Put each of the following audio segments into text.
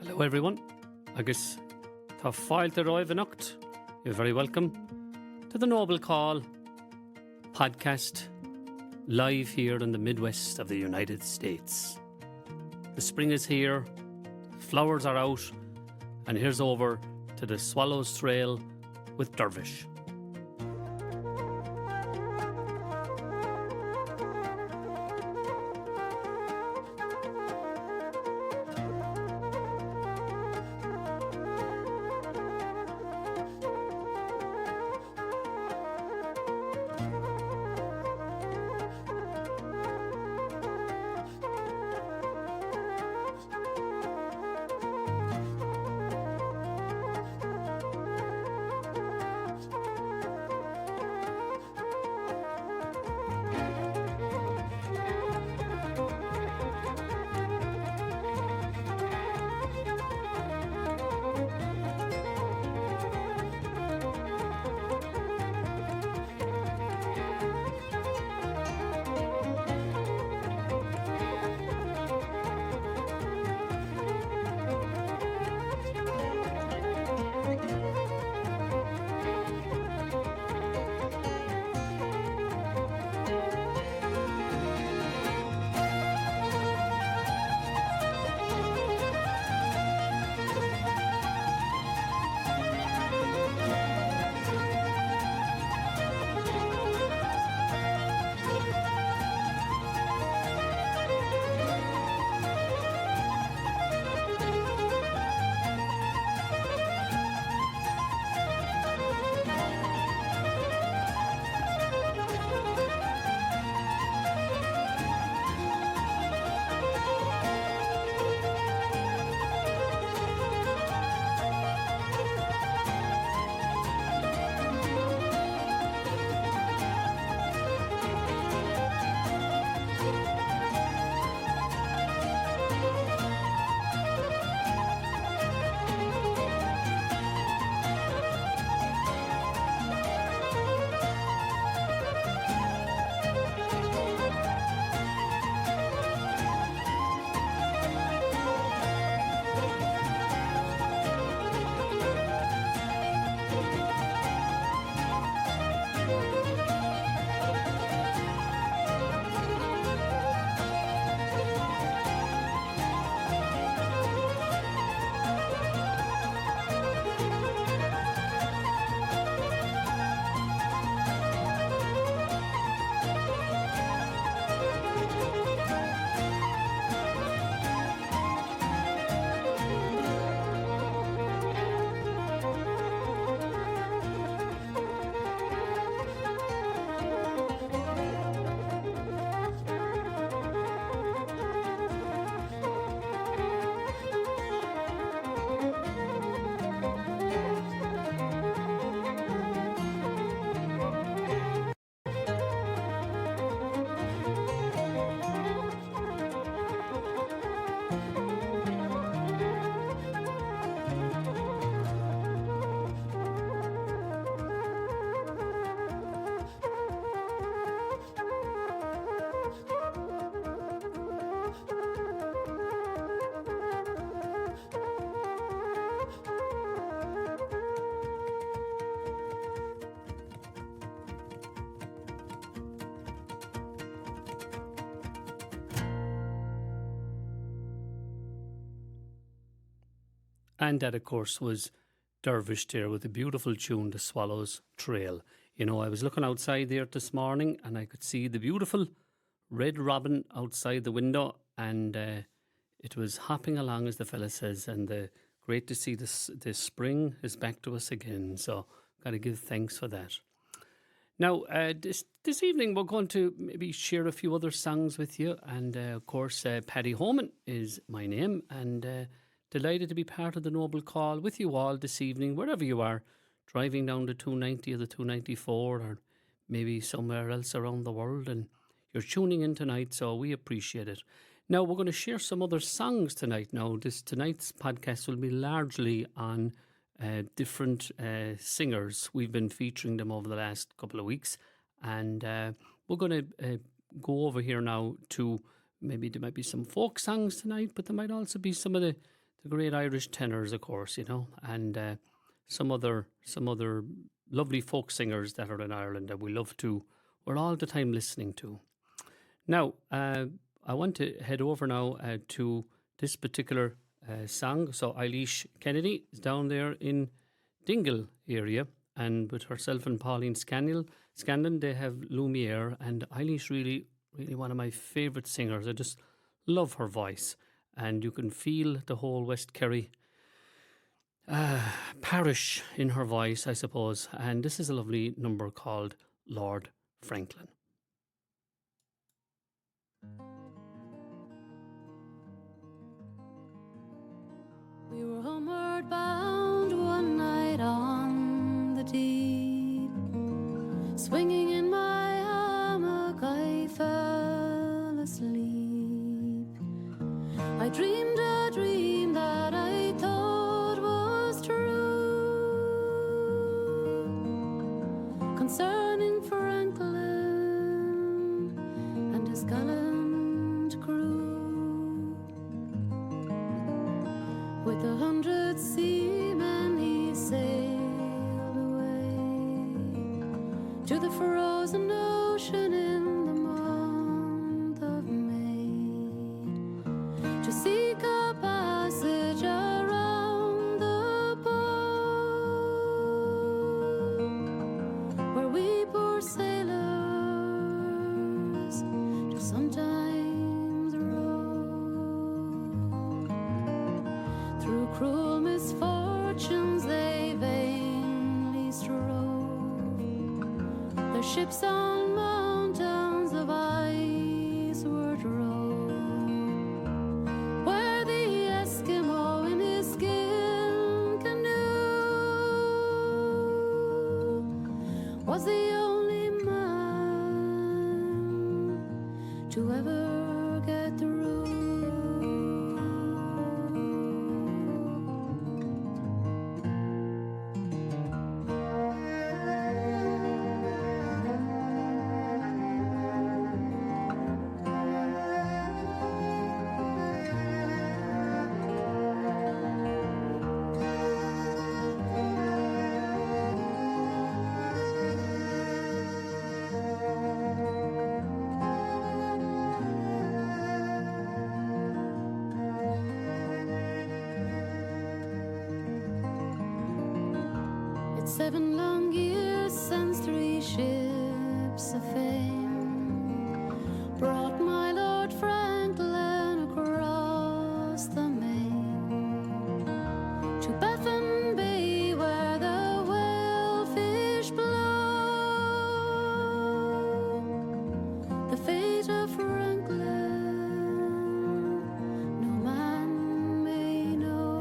Hello everyone, agus tá fáilte roimh anocht. You're very welcome to the Noble Call podcast, live here in the Midwest of the United States. The spring is here, flowers are out, and here's over to the Swallows Trail with Dervish. And that, of course, was Dervish there with a beautiful tune, The Swallows Trail. You know, I was looking outside there this morning and I could see the beautiful red robin outside the window, and it was hopping along, as the fella says, and great to see this spring is back to us again. So, got to give thanks for that. Now, this evening we're going to maybe share a few other songs with you, and of course, Paddy Homan is my name, and delighted to be part of the Noble Call with you all this evening, wherever you are, driving down the 290 or the 294 or maybe somewhere else around the world, and you're tuning in tonight, so we appreciate it. Now, we're going to share some other songs tonight. Now, tonight's podcast will be largely on different singers. We've been featuring them over the last couple of weeks, and we're going to go over here now to maybe there might be some folk songs tonight, but there might also be some of the the great Irish tenors, of course, and some other lovely folk singers that are in Ireland that we're all the time listening to. Now, I want to head over now to this particular song. So Eilish Kennedy is down there in Dingle area, and with herself and Pauline Scanlon, they have Lumiere, and Eilish really, really one of my favourite singers. I just love her voice, and you can feel the whole West Kerry parish in her voice, I suppose. And this is a lovely number called Lord Franklin. We were homeward bound one night on the deep. Swinging in my hammock, I fell asleep. I dreamed a dream that I thought was true, concerning Franklin and his gallant crew. With 100 seamen he sailed away to the frozen ocean in the month of May, to seek a passage around the pole, where we poor sailors do sometimes roam. Through cruel misfortunes they vainly strove, their ships on mountains of ice were drove, where the Eskimo in his skin canoe was the only man to ever get through. It's 7 long years since 3 ships of fame brought my Lord Franklin across the main to Baffin Bay, where the whalefish blow. The fate of Franklin no man may know.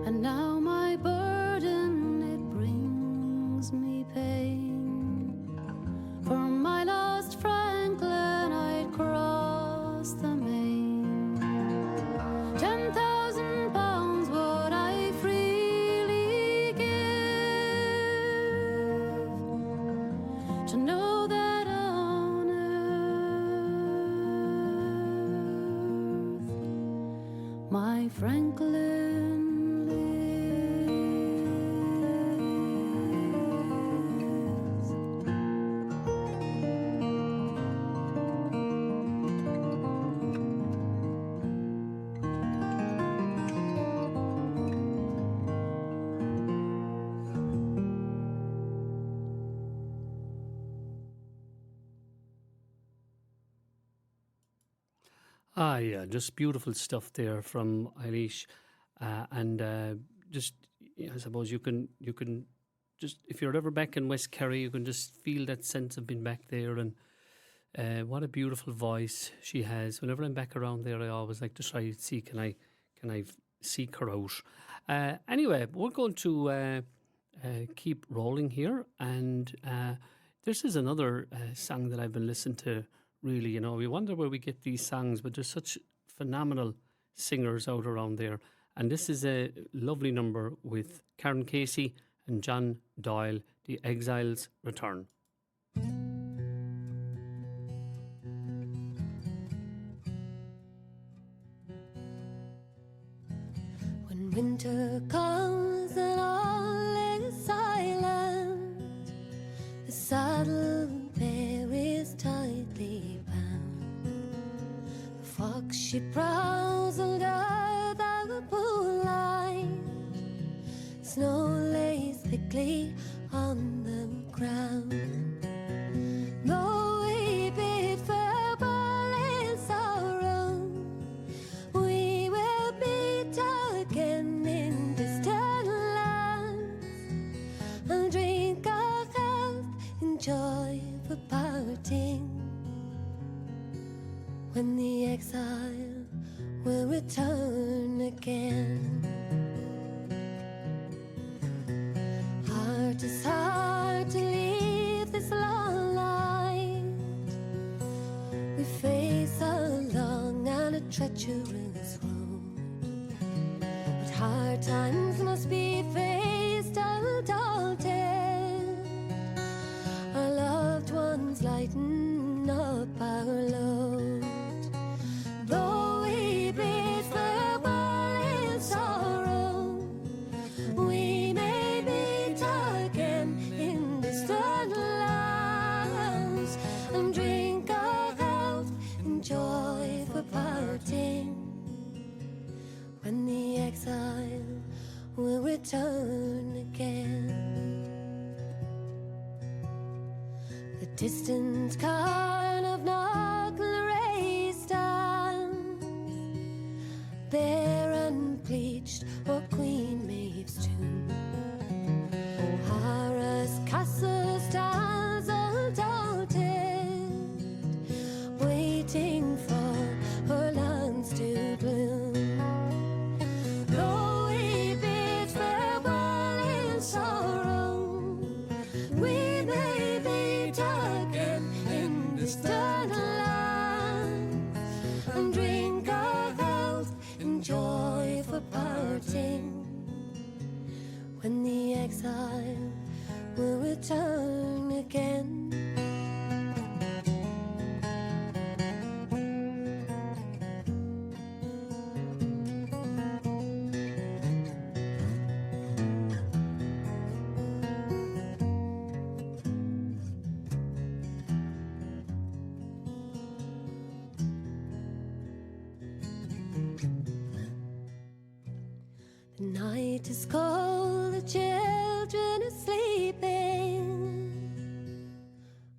And now my burden, it brings me pain. For my lost Franklin, I'd cross the main. 10,000 pounds would I freely give to know that on earth my Franklin Yeah, just beautiful stuff there from Eilish, and just I suppose you can just, if you're ever back in West Kerry, you can just feel that sense of being back there, and what a beautiful voice she has. Whenever I'm back around there, I always like to try and see can I seek her out. Anyway, we're going to keep rolling here, and this is another song that I've been listening to. Really, we wonder where we get these songs, but there's such phenomenal singers out around there. And this is a lovely number with Karen Casey and John Doyle, The Exiles Return. winter comes and all is silent. The saddle there is tightly bound. The fox she prowls under the moonlight. Snow lays thickly on the ground. Though we bid farewell in sorrow, we will meet again in distant lands and drink our health in joy for parting. When the exile will return again. Heart is hard to leave this long light. We face a long and a treacherous road, but hard times must be faced undaunted. Our loved ones lighten up our load. Though we bid farewell in sorrow, we may meet again in distant lands and drink our health in joy for parting. When the exile will return again. The distant cairn of Knockleray stands, bare and bleached, or Queen Maeve's tomb. O'Hara's castle stands undaunted, waiting for her lands to bloom. Though we bid farewell in sorrow, we may meet again in distant lands and drink our health in joy for parting. When the exile will return again. The night is cold, the children are sleeping.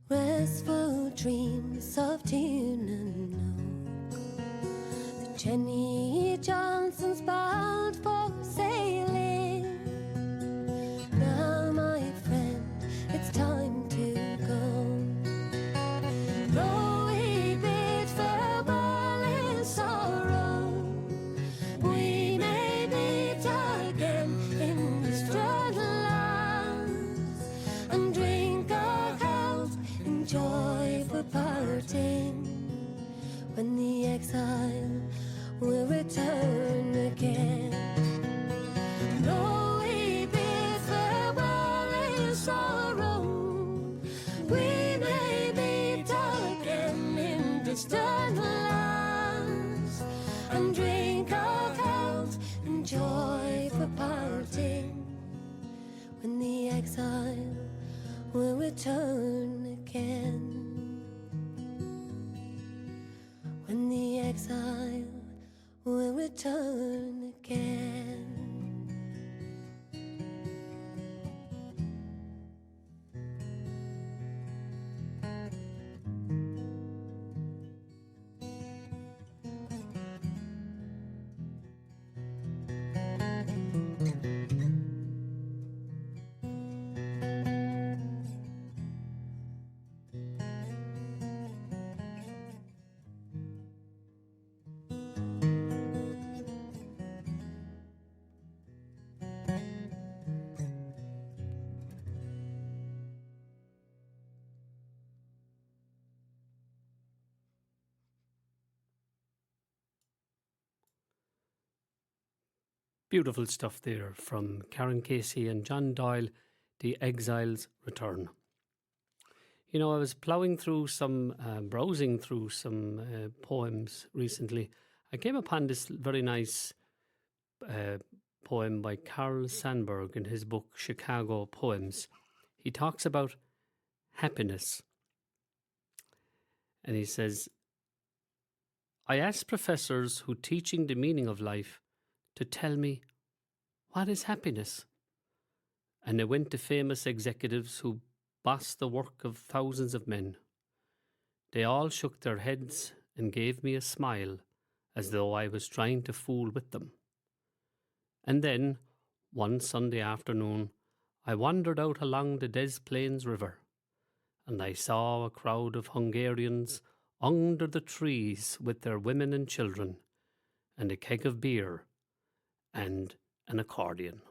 Restful dreams of Tiernan and Oak. The Jenny Johnson's bound for sailing. Now, my friend, it's time to go. Though we bid farewell in sorrow, we may meet again in distant lands and drink our health in joy for parting. When the exile will return again. Though we bid farewell in sorrow, we may meet again in distant lands and drink our health in joy for parting. When the exile will return again. When the exile will return again. Beautiful stuff there from Karen Casey and John Doyle, The Exile's Return. You know, I was browsing through some poems recently. I came upon this very nice poem by Carl Sandburg in his book Chicago Poems. He talks about happiness. And he says, I asked professors who teaching the meaning of life to tell me, what is happiness? And I went to famous executives who boss the work of thousands of men. They all shook their heads and gave me a smile as though I was trying to fool with them. And then, one Sunday afternoon, I wandered out along the Des Plaines River, and I saw a crowd of Hungarians under the trees with their women and children, and a keg of beer, and an accordion.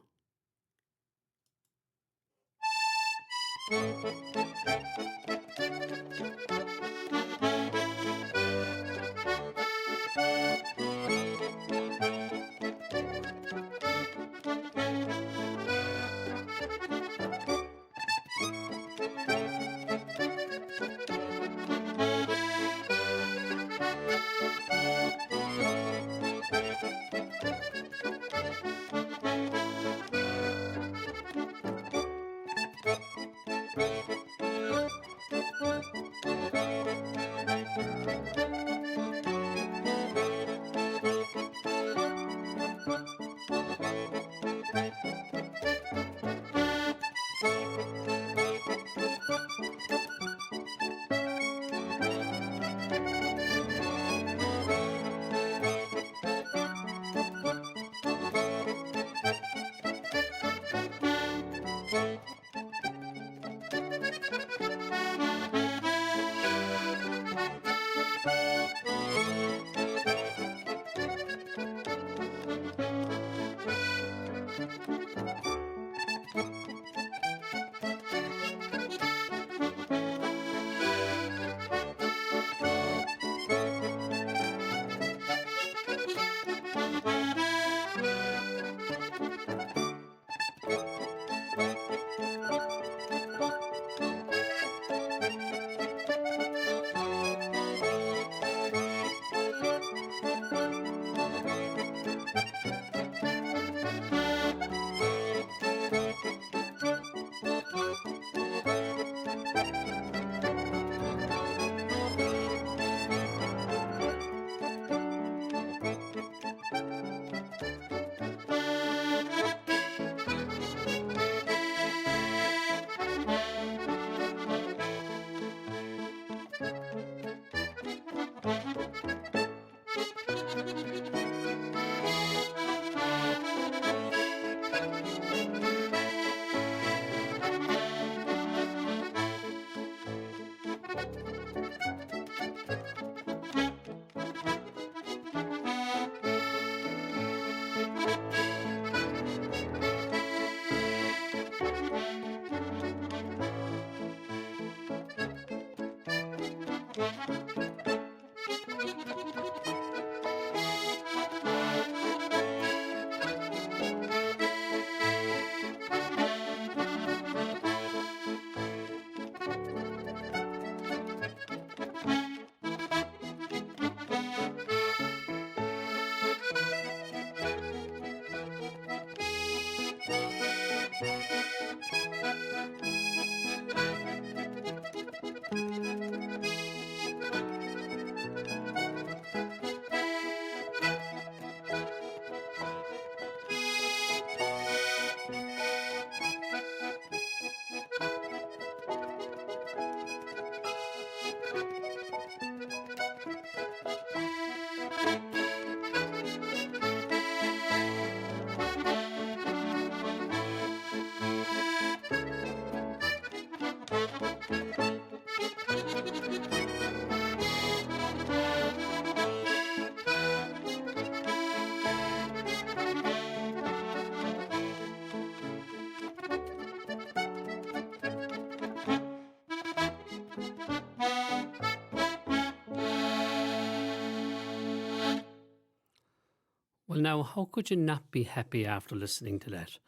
Well, now, how could you not be happy after listening to that?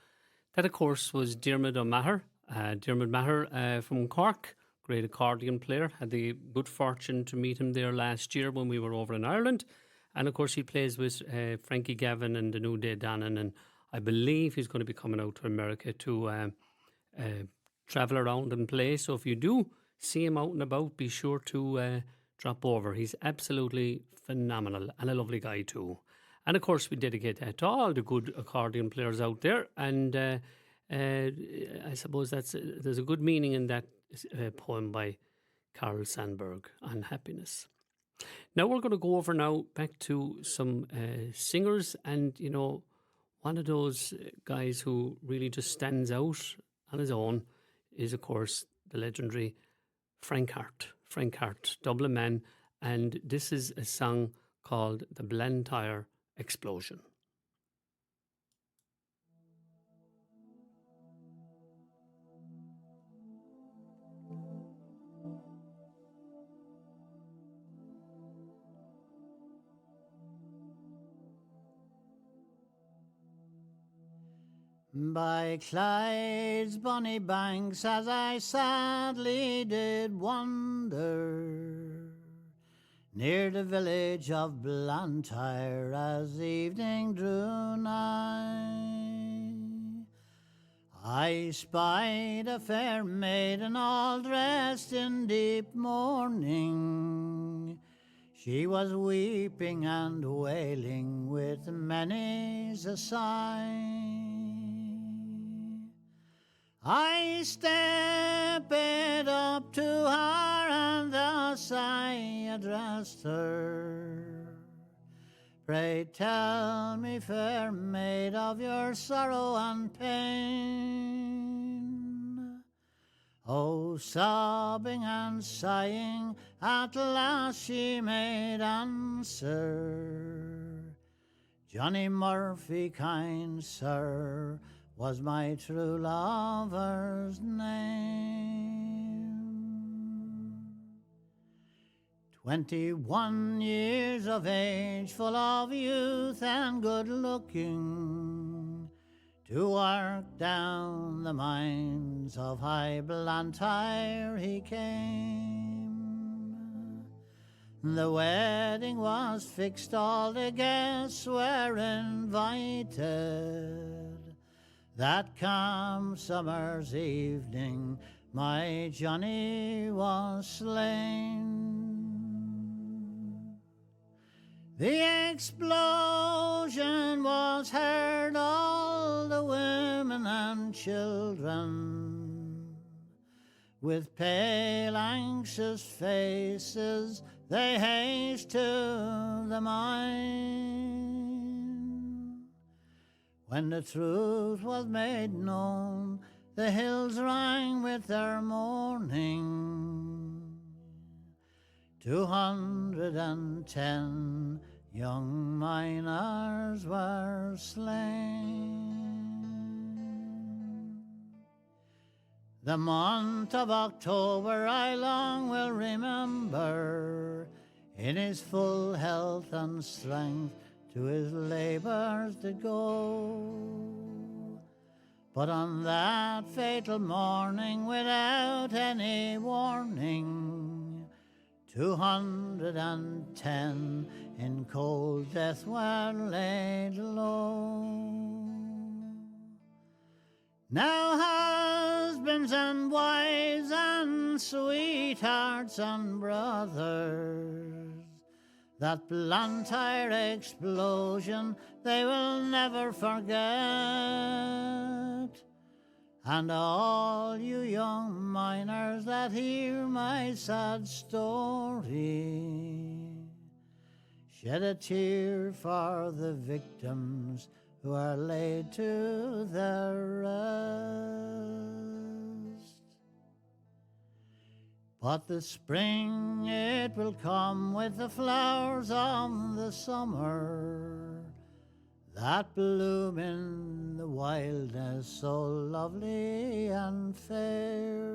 That, of course, was Diarmuid O'Maher. Diarmuid Maher from Cork, great accordion player. Had the good fortune to meet him there last year when we were over in Ireland. And, of course, he plays with Frankie Gavin and the New Day Donnan. And I believe he's going to be coming out to America to travel around and play. So if you do see him out and about, be sure to drop over. He's absolutely phenomenal and a lovely guy too. And of course, we dedicate that to all the good accordion players out there. And I suppose there's a good meaning in that poem by Carl Sandburg on happiness. Now we're going to go over now back to some singers, and you know, one of those guys who really just stands out on his own is, of course, the legendary Frank Hart. Frank Hart, Dublin man, and this is a song called The Blantyre Explosion. By Clyde's bonny banks as I sadly did wander, near the village of Blantyre as evening drew nigh, I spied a fair maiden all dressed in deep mourning. She was weeping and wailing with many's a sigh. I stepped up to her and thus I addressed her. Pray tell me, fair maid, of your sorrow and pain. Oh, sobbing and sighing, at last she made answer. Johnny Murphy, kind sir, was my true lover's name. 21 years of age, full of youth and good looking, to work down the mines of High Blantyre he came. The wedding was fixed, all the guests were invited. That calm summer's evening my Johnny was slain. The explosion was heard, all the women and children, with pale anxious faces they haste to the mine. When the truth was made known, the hills rang with their mourning. 210 young miners were slain. The month of October I long will remember, in his full health and strength to his labours did go. But on that fatal morning, without any warning, 210 in cold death were laid low. Now husbands and wives and sweethearts and brothers, that Blantyre explosion they will never forget. And all you young miners that hear my sad story, shed a tear for the victims who are laid to their rest. But the spring it will come with the flowers of the summer, that bloom in the wildness so lovely and fair.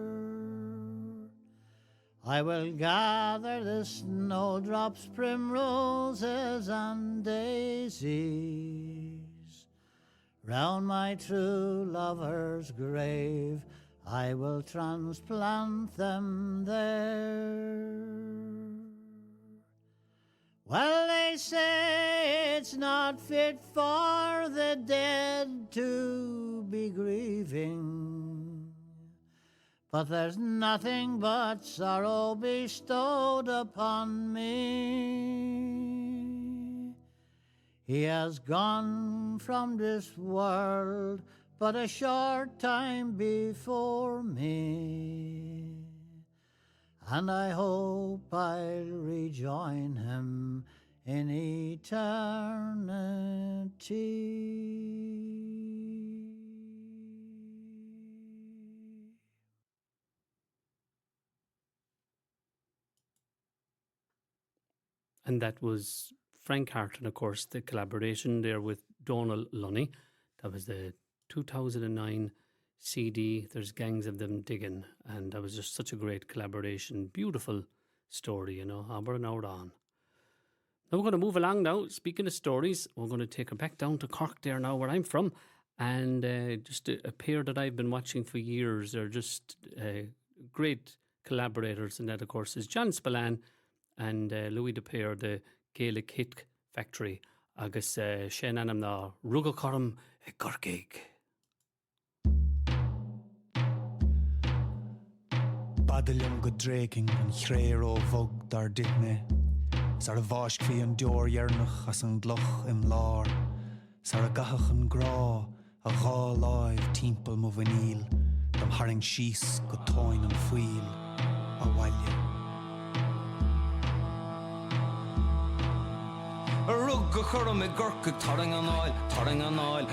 I will gather the snowdrops, primroses and daisies. Round my true lover's grave I will transplant them there. Well, they say it's not fit for the dead to be grieving, but there's nothing but sorrow bestowed upon me. He has gone from this world but a short time before me, and I hope I'll rejoin him in eternity. And that was Frank Harton, of course, the collaboration there with Donal Lunny. That was the 2009 CD, There's Gangs of Them Digging. And that was just such a great collaboration. Beautiful story, aber an hour on. Now we're going to move along now. Speaking of stories, we're going to take her back down to Cork there now, where I'm from. And just a pair that I've been watching for years. They're just great collaborators. And that, of course, is John Spillane and Louis DePere, the Gaelic Hit Factory. Agus Shane Anam na Ruga Corum e Gorgig. Badalion go dréking an chréir ó bhog dar ditne. Sar a bháis cví an dior iarnach as an gloch im lár. Sar a gachach an grá a gá láiv timppel mo vanil. Dam haring síos go tóin an fuil a bhaile. Rugga churum me gurca tarring an oil.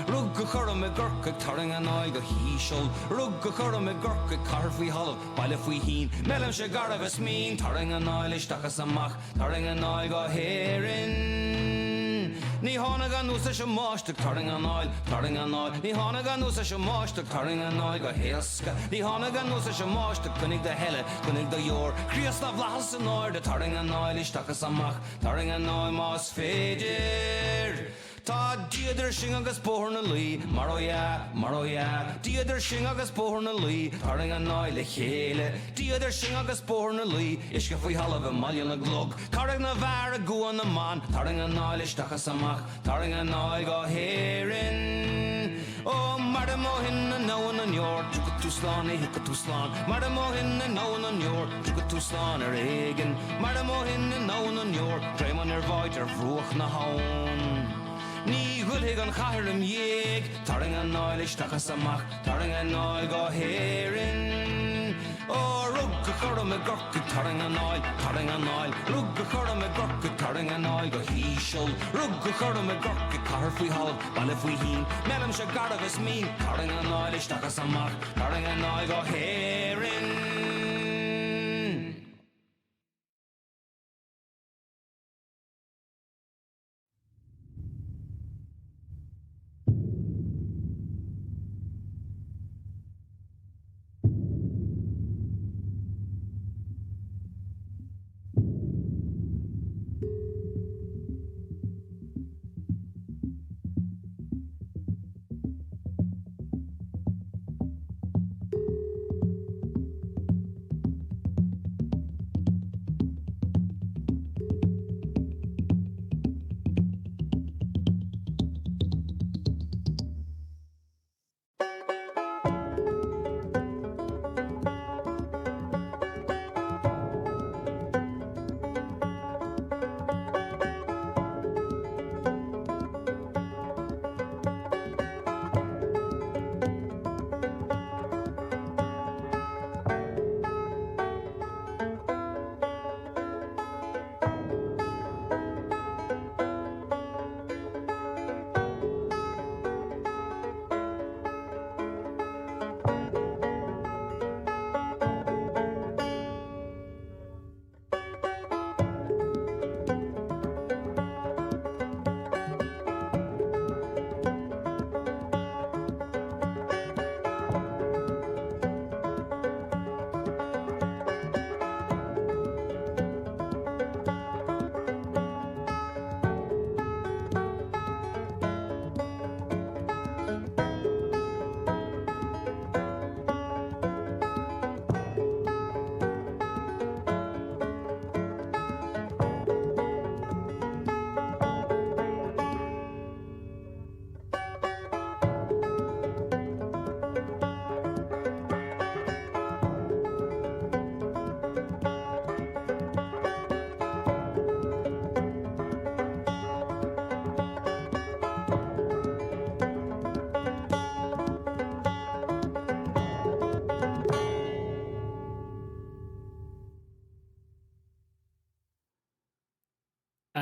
Rugga churum me gurca tarring an oil go híisiol. Rugga churum me gurca carfí hollow, baile fui hín. Melam se garabas mean, tarring an oil istachas amach, tarring an oil go herin. Ní hána gan núsa se máiste tarring an oil. Ní hána gan núsa se máiste tarring an oil go héasca. Ní hána gan núsa se máiste cunig de helle, cunig de jór. Crías na vlahas an oil, de tarring an oil istachas amach, tarring an oil más féidir. Tá diadar sin agus bóthar na lí, mar ó ja. Diadar sin agus bóthar na lí, tarring an oil le chéile. Diadar sin agus bóthar na lí, isce faoi halamh maiile na glog. Tarring na bhar a gúan na man, tarring an oil istachas amach, tarring an oil go héirin. Oh, mar a móhin na nóan an jór, tuga tú slán é hica tú slán. Mar a móhin na nóan an jór, tuga tú slán ar éigen. Mar a móhin na nóan an jór, dréiman ar bhaid ar bhrúach na hán. Ní gulhig an chahar am dhéag, tarring an oil istachas amach, tarring an oil go héirin. Oh, rugga churum me gurca tarring an oil. Rugga churum me gurca tarring an oil go híisiol. Rugga churum me gurca carfí hollow, baile fui hín. Melam se garabas mean, tarring an oil istachas amach, tarring an oil go héirin.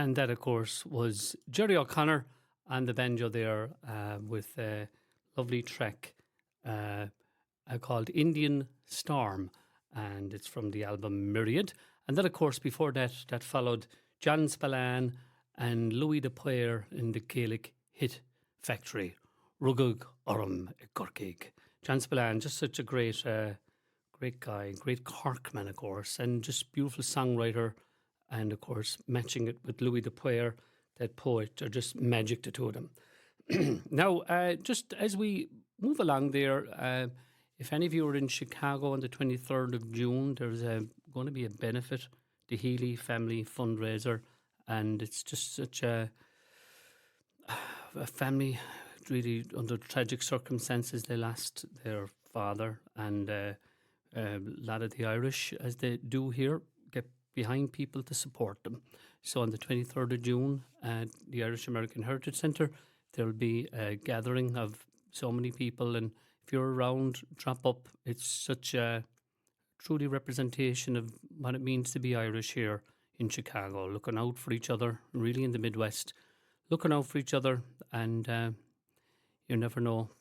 And that, of course, was Jerry O'Connor and the banjo there with a lovely track called Indian Storm. And it's from the album Myriad. And then, of course, before that followed John Spillane and Louis de Poyer in the Gaelic hit factory, Rugug Orum Gorkig. John Spillane, just such a great guy, great Corkman, of course, and just beautiful songwriter. And, of course, matching it with Louis de Poyer, that poet, are just magic, the two of them. Now, just as we move along there, if any of you are in Chicago on the 23rd of June, there's going to be a benefit, the Healy Family Fundraiser, and it's just such a family really under tragic circumstances. They lost their father, and a lot of the Irish, as they do here, get behind people to support them. So on the 23rd of June at the Irish American Heritage Centre, there will be a gathering of so many people, and if you're around, drop up. It's such a truly representation of what it means to be Irish here in Chicago, looking out for each other, really in the Midwest, looking out for each other, and you never know.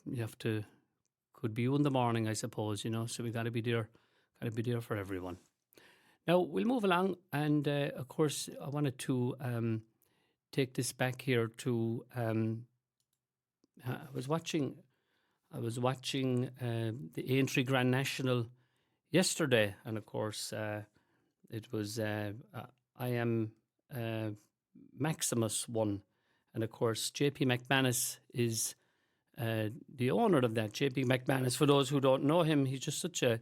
Could be you in the morning, I suppose, so we got to be there for everyone. Now, we'll move along, and of course, I wanted to take this back here to, I was watching the Aintree Grand National yesterday, and of course, it was I Am Maximus won, and of course, J.P. McManus is the owner of that. J.P. McManus, for those who don't know him, he's just such a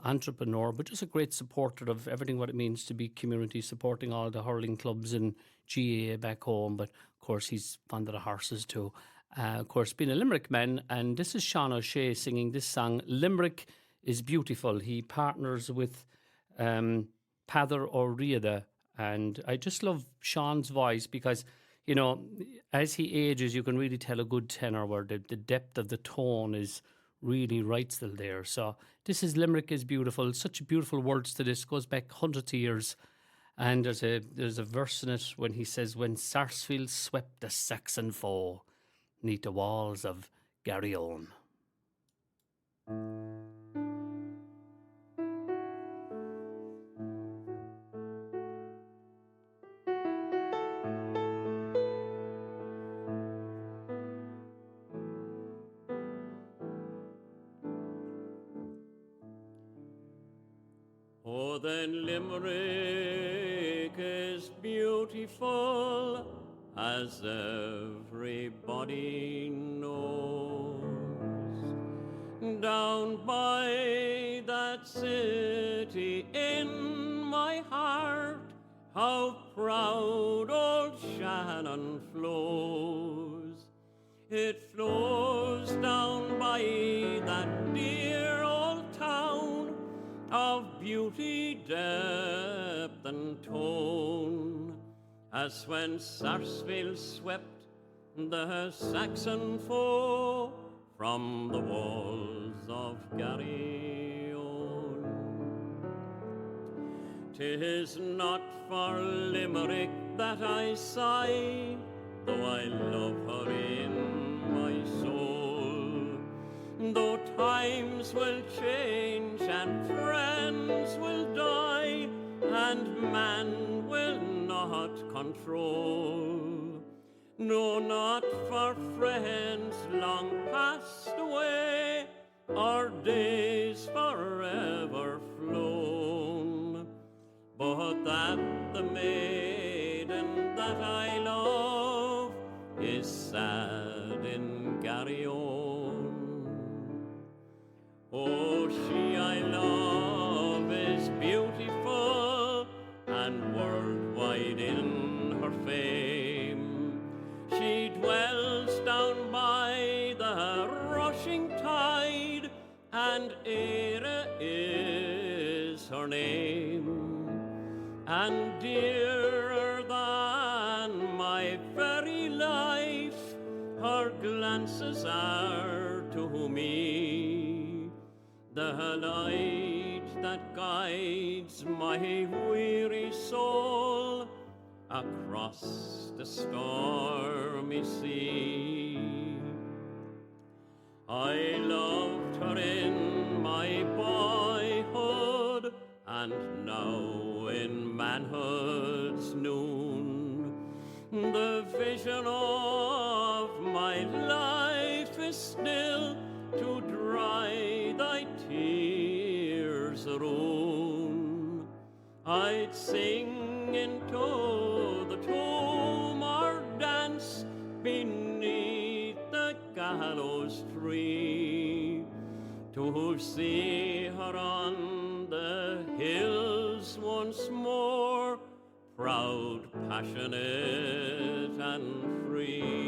entrepreneur, but just a great supporter of everything what it means to be community, supporting all the hurling clubs and GAA back home. But of course, he's fond of the horses too. Of course, being a Limerick man, and this is Sean O'Shea singing this song, Limerick is Beautiful. He partners with Pather O'Riada, and I just love Sean's voice because, as he ages, you can really tell a good tenor where the depth of the tone is really right still there. So this is Limerick is Beautiful. Such beautiful words to this, goes back hundreds of years. And there's a verse in it when he says, when Sarsfield swept the Saxon foe 'neath the walls of Garryowen. Oh, then Limerick is beautiful, as everybody knows. Down by that city in my heart, how proud old Shannon flows. It flows down by that dear old town of beauty, depth and tone, as when Sarsfield swept the Saxon foe from the walls of Garryowen. 'Tis not for Limerick that I sigh, though I love her in my soul. Though times will change and friends will die, and man will not control. No, not for friends long passed away, or days forever flown, but that the maiden that I love is sad in Garryowen. Oh, she I love is beautiful and worldwide in her fame. She dwells down by the rushing tide, and Eire is her name. And dearer than my very life, her glances are to me. The light that guides my weary soul, across the stormy sea. I loved her in my boyhood, and now in manhood's noon, the vision of my life is still to dry thy tears aroon. I'd sing into the tomb or dance beneath the gallows tree, to see her on the hills once more, proud, passionate and free.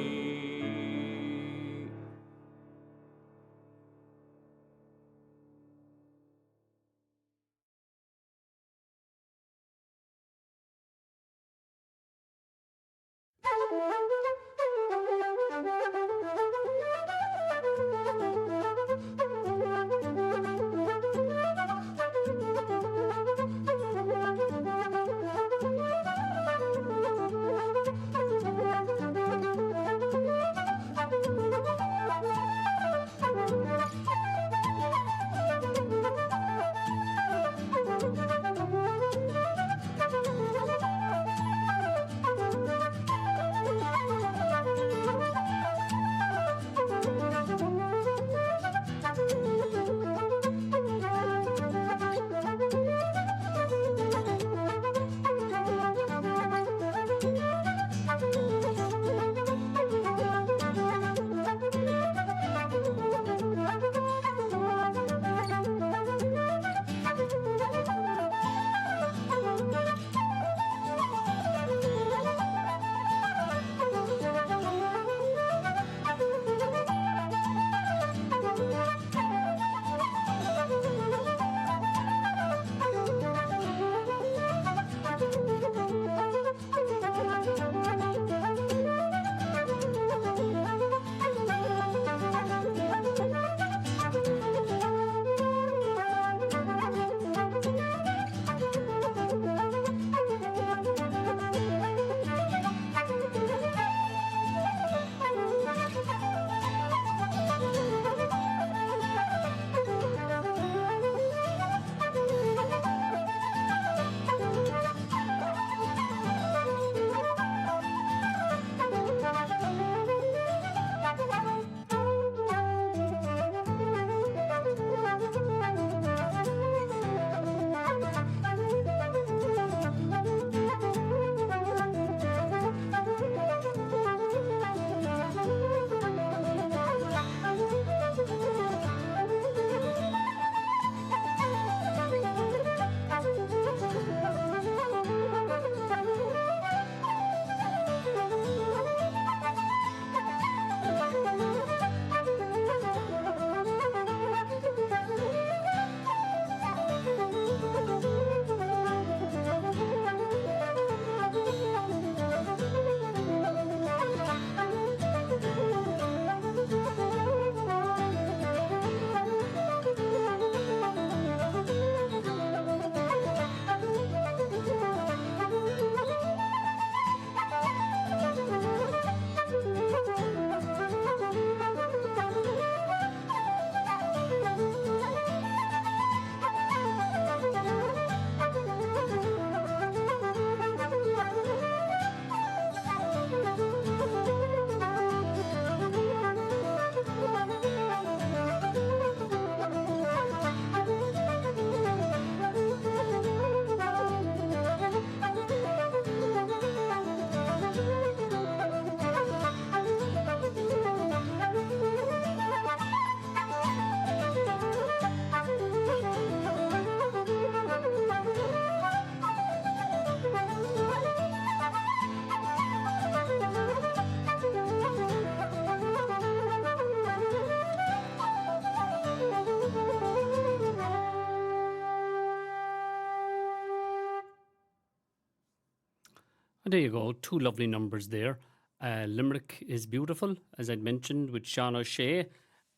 There you go, two lovely numbers there. Limerick is Beautiful, as I'd mentioned, with Sean O'Shea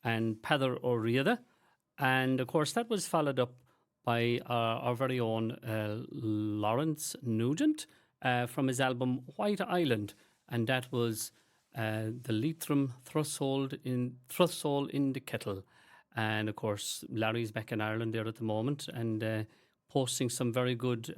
and Peadar O'Riada. And of course, that was followed up by our very own Lawrence Nugent from his album White Island, and that was the Leitrim Thrusshold in the Kettle. And of course, Larry's back in Ireland there at the moment and posting some very good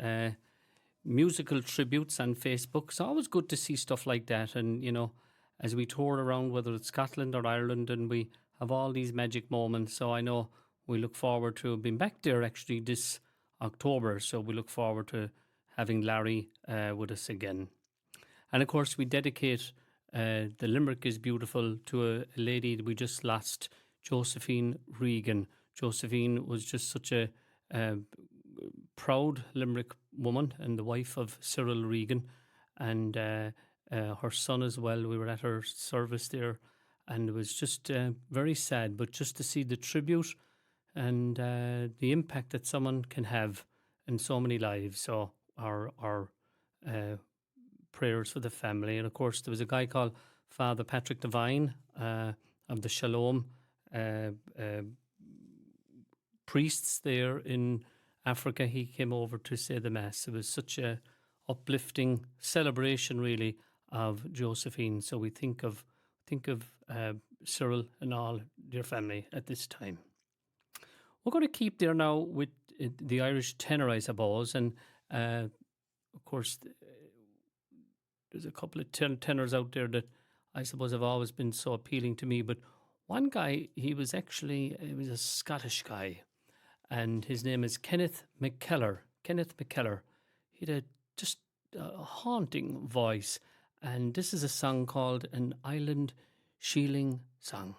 musical tributes on Facebook. It's always good to see stuff like that. And, you know, as we tour around, whether it's Scotland or Ireland, and we have all these magic moments. So I know we look forward to being back there actually this October. So we look forward to having Larry with us again. And of course, we dedicate the Limerick is Beautiful to a lady that we just lost, Josephine Regan. Josephine was just such a proud Limerick woman and the wife of Cyril Regan, and her son as well. We were at her service there, and it was just very sad, but just to see the tribute and the impact that someone can have in so many lives. So our prayers for the family. And of course, there was a guy called Father Patrick Devine of the Shalom priests there in Africa. He came over to say the Mass. It was such a uplifting celebration, really, of Josephine. So we think of Cyril and all their family at this time. We're going to keep there now with the Irish tenor, I suppose, and of course, there's a couple of tenors out there that I suppose have always been so appealing to me. But one guy, he was a Scottish guy, and his name is Kenneth McKellar. Kenneth McKellar. He had just a haunting voice, and this is a song called An Island Sheeling Song.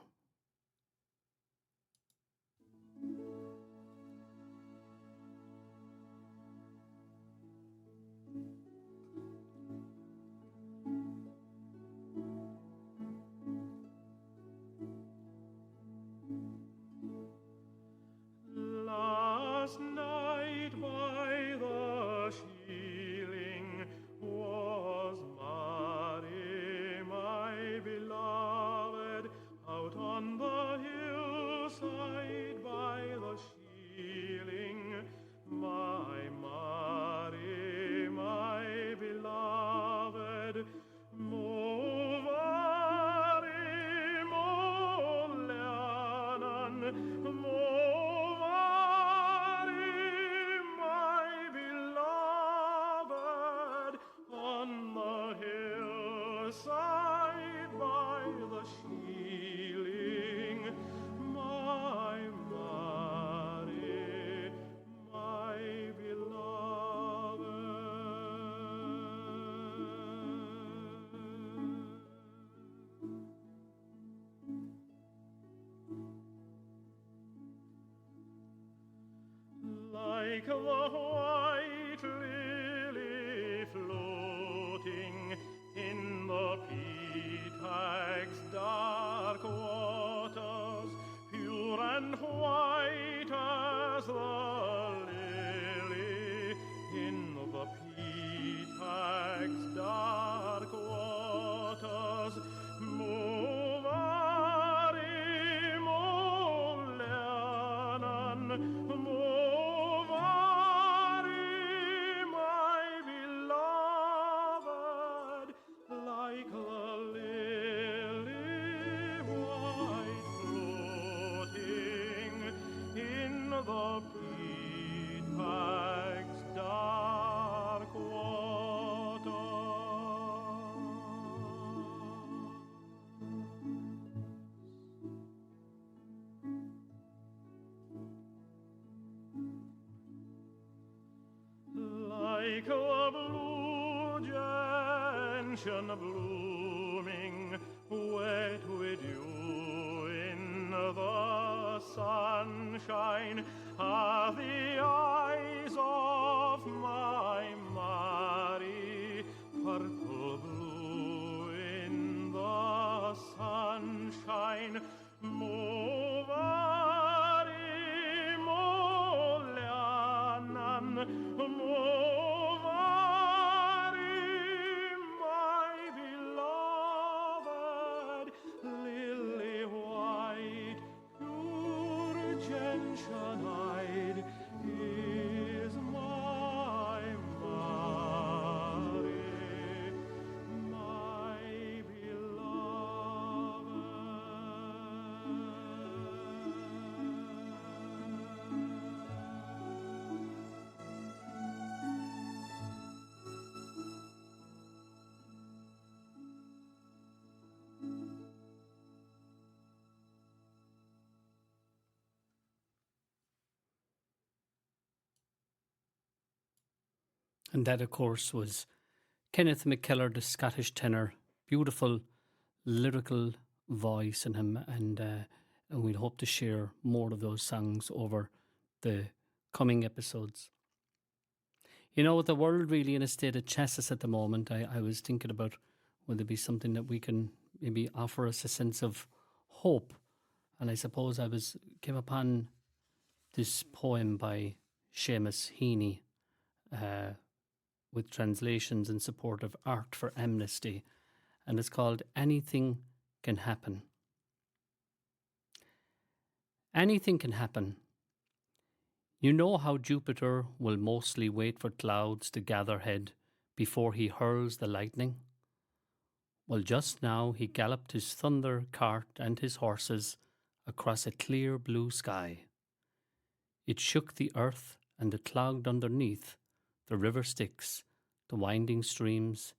Last night by the Sheeling was Mary, my beloved, out on the hillside by the Sheeling, my Mary, my beloved, Mo Mary, Mo Leanan, Mo like the white lily floating in the Peatag's dark waters, pure and white as the lily in the Peatag's dark waters. Mo Mary, Mo Leanan, Mo the Peatag's dark water. Like a blue gentian blooming, wet with dew in the sunshine, are the eyes of my Mary, purple blue in the sunshine. Mo Mary, Mo Leanan, Mo Mary, my beloved, lily white, pure gentian eyes. And that, of course, was Kenneth McKellar, the Scottish tenor. Beautiful lyrical voice in him, and we'll hope to share more of those songs over the coming episodes. You know, with the world really in a state of chassis at the moment, I was thinking about will there be something that we can maybe offer us a sense of hope. And I suppose came upon this poem by Seamus Heaney with translations in support of Art for Amnesty, and it's called Anything Can Happen. Anything can happen. You know how Jupiter will mostly wait for clouds to gather head before he hurls the lightning? Well, just now he galloped his thunder cart and his horses across a clear blue sky. It shook the earth and the cloud underneath, the river Styx, the winding streams,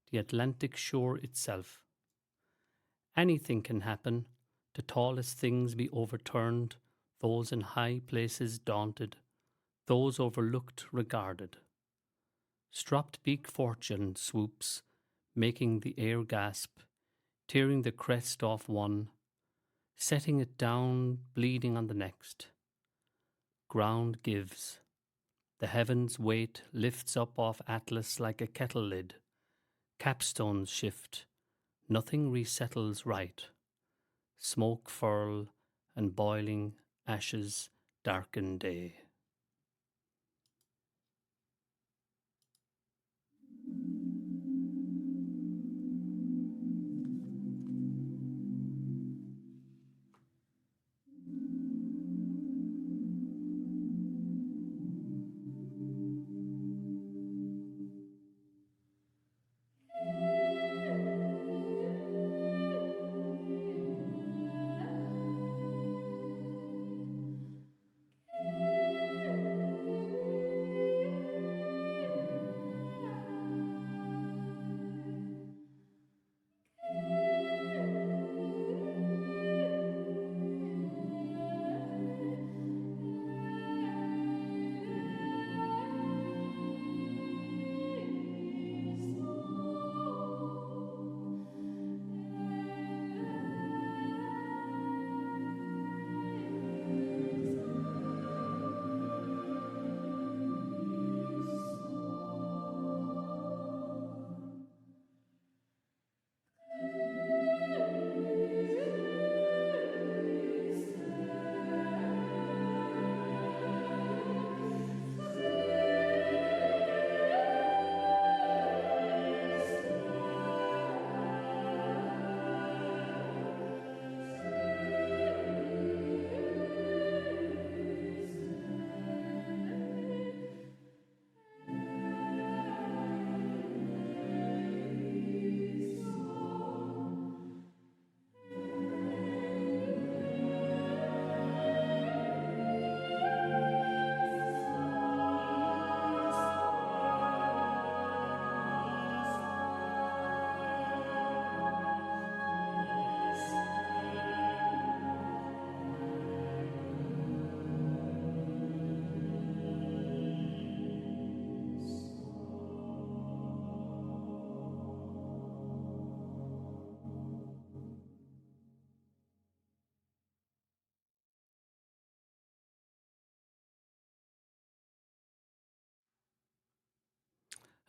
the Atlantic shore itself. Anything can happen, the tallest things be overturned, those in high places daunted, those overlooked regarded. Stropped beak fortune swoops, making the air gasp, tearing the crest off one, setting it down, bleeding on the next. Ground gives. The heavens' weight lifts up off Atlas like a kettle lid. Capstones shift. Nothing resettles right. Smoke furl and boiling ashes darken day.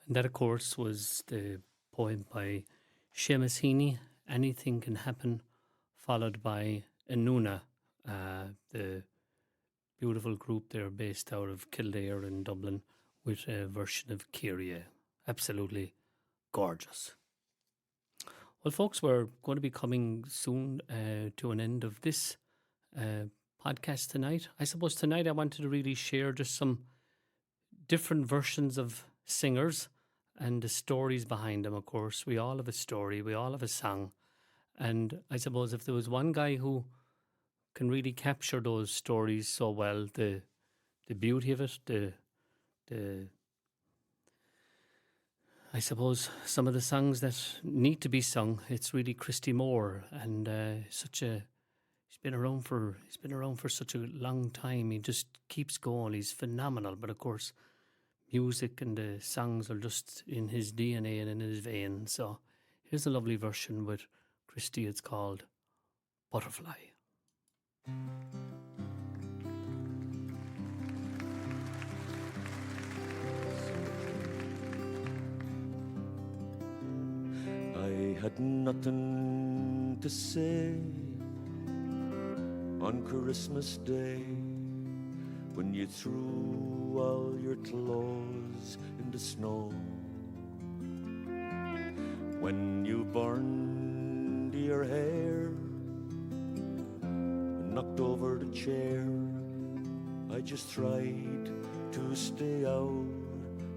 And that, of course, was the poem by Seamus Heaney, Anything Can Happen, followed by Enuna, the beautiful group there based out of Kildare in Dublin, with a version of Kyrie. Absolutely gorgeous. Well, folks, we're going to be coming soon to an end of this podcast tonight. I suppose tonight I wanted to really share just some different versions of singers and the stories behind them. Of course, we all have a story, we all have a song, and I suppose if there was one guy who can really capture those stories so well, the beauty of it, the I suppose some of the songs that need to be sung, it's really Christy Moore, and he's been around for such a long time. He just keeps going. He's phenomenal, but of course, music and the songs are just in his DNA and in his veins. So here's a lovely version with Christy. It's called Butterfly. I had nothing to say on Christmas Day when you threw all your clothes in the snow, when you burned your hair and knocked over the chair. I just tried to stay out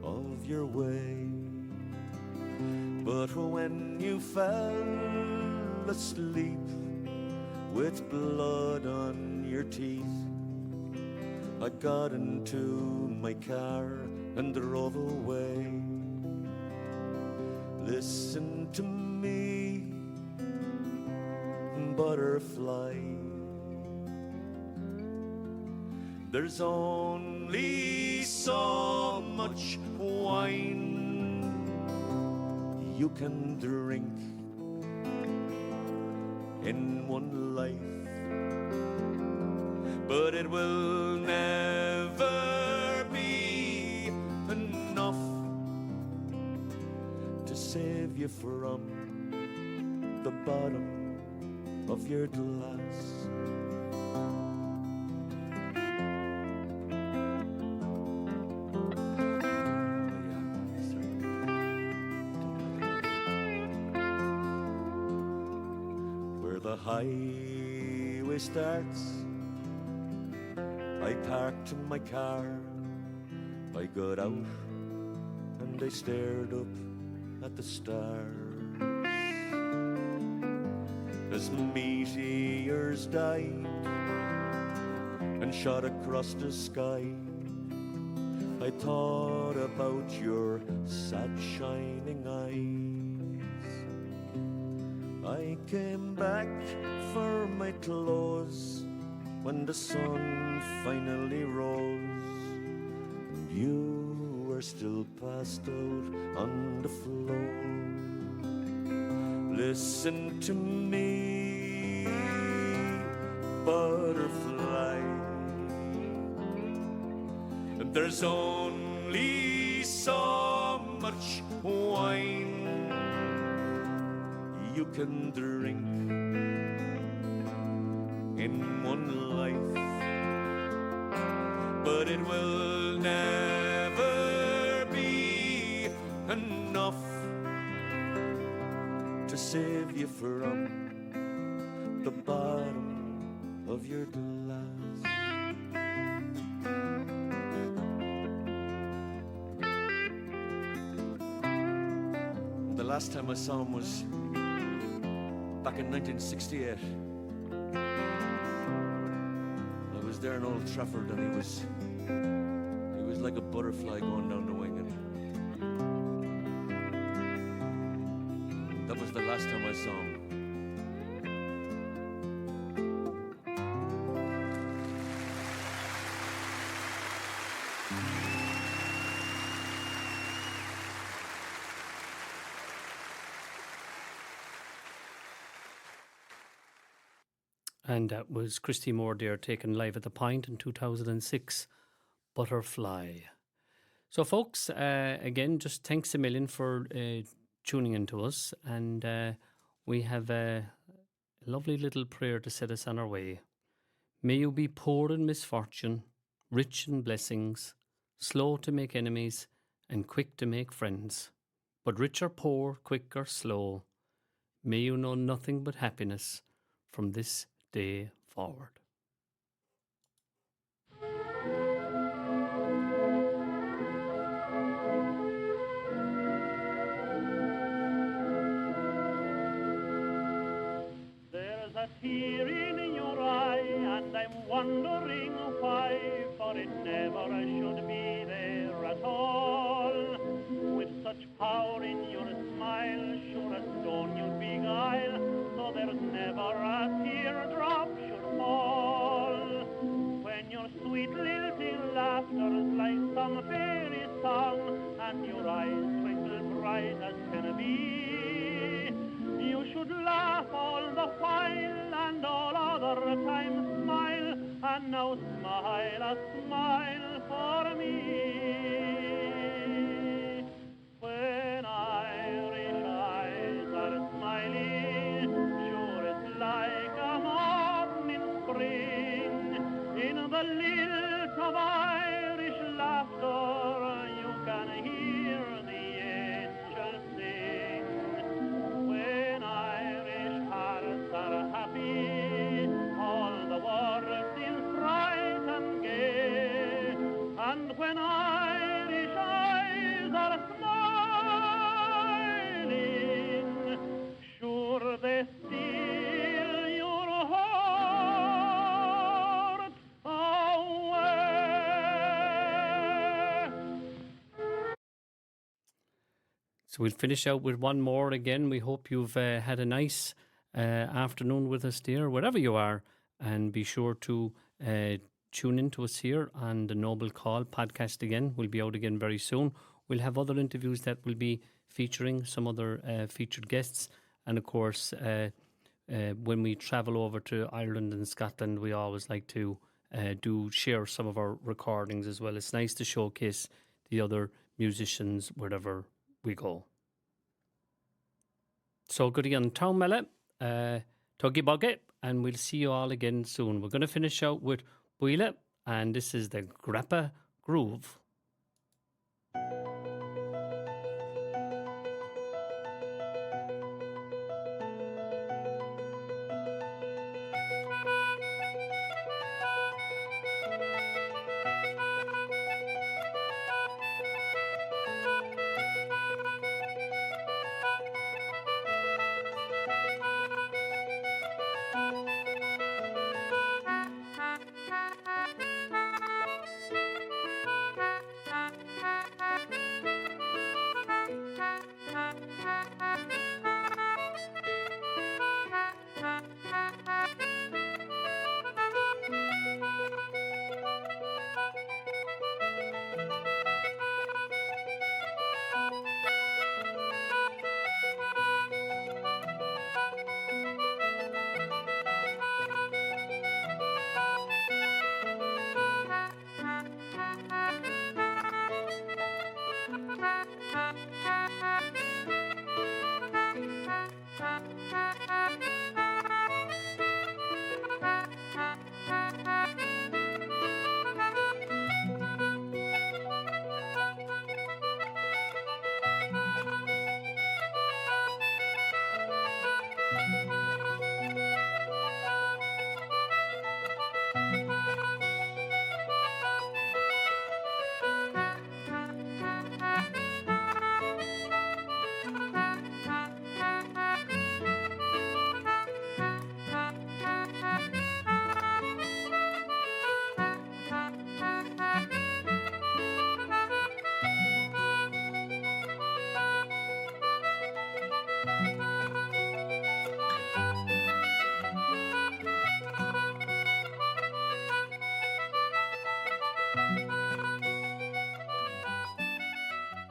of your way. But when you fell asleep with blood on your teeth, I got into my car and drove away. Listen to me, butterfly. There's only so much wine you can drink in one life, but it will never be enough to save you from the bottom of your glass. The highway starts, I parked my car, I got out and I stared up at the stars. As meteors died and shot across the sky, I thought about your sad shining eyes. I came back for my clothes when the sun finally rose, and you were still passed out on the floor. Listen to me, butterfly. There's only so much wine you can drink in one life, but it will never be enough to save you from the bottom of your glass. The last time I saw him was back in 1968. I was there in Old Trafford, and he was like a butterfly going down the wing, and that was the last time I saw him. And that was Christy Moore there, taken live at the Point in 2006, Butterfly. So folks, again, just thanks a million for tuning in to us. And we have a lovely little prayer to set us on our way. May you be poor in misfortune, rich in blessings, slow to make enemies, and quick to make friends. But rich or poor, quick or slow, may you know nothing but happiness from this day forward. There's a tear in your eye, and I'm wondering why, for it never should be there at all. With such power in your smile, sure as stone you'd beguile, so there's never a teardrop should fall. and your eyes twinkle bright as can be. You should laugh all the while and all other times smile, and now smile a smile for me. When Irish eyes are smiling, sure it's like a morning spring. In the lilt of Irish laughter, you can hear the angels sing. When Irish hearts are happy, all the world seems bright and gay. And when Irish eyes are smiling, sure they steal your heart away. So we'll finish out with one more again. We hope you've had a nice afternoon with us, dear, wherever you are. And be sure to tune in to us here on the Noble Call podcast again. We'll be out again very soon. We'll have other interviews that will be featuring some other featured guests. And of course, when we travel over to Ireland and Scotland, we always like to share some of our recordings as well. It's nice to showcase the other musicians wherever we go. So good again, Town Mela, Tuggy Buggy, and we'll see you all again soon. We're going to finish out with Buile, and this is the Grappa Groove.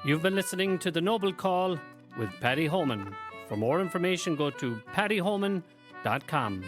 You've been listening to The Noble Call with Paddy Homan. For more information, go to paddyhoman.com.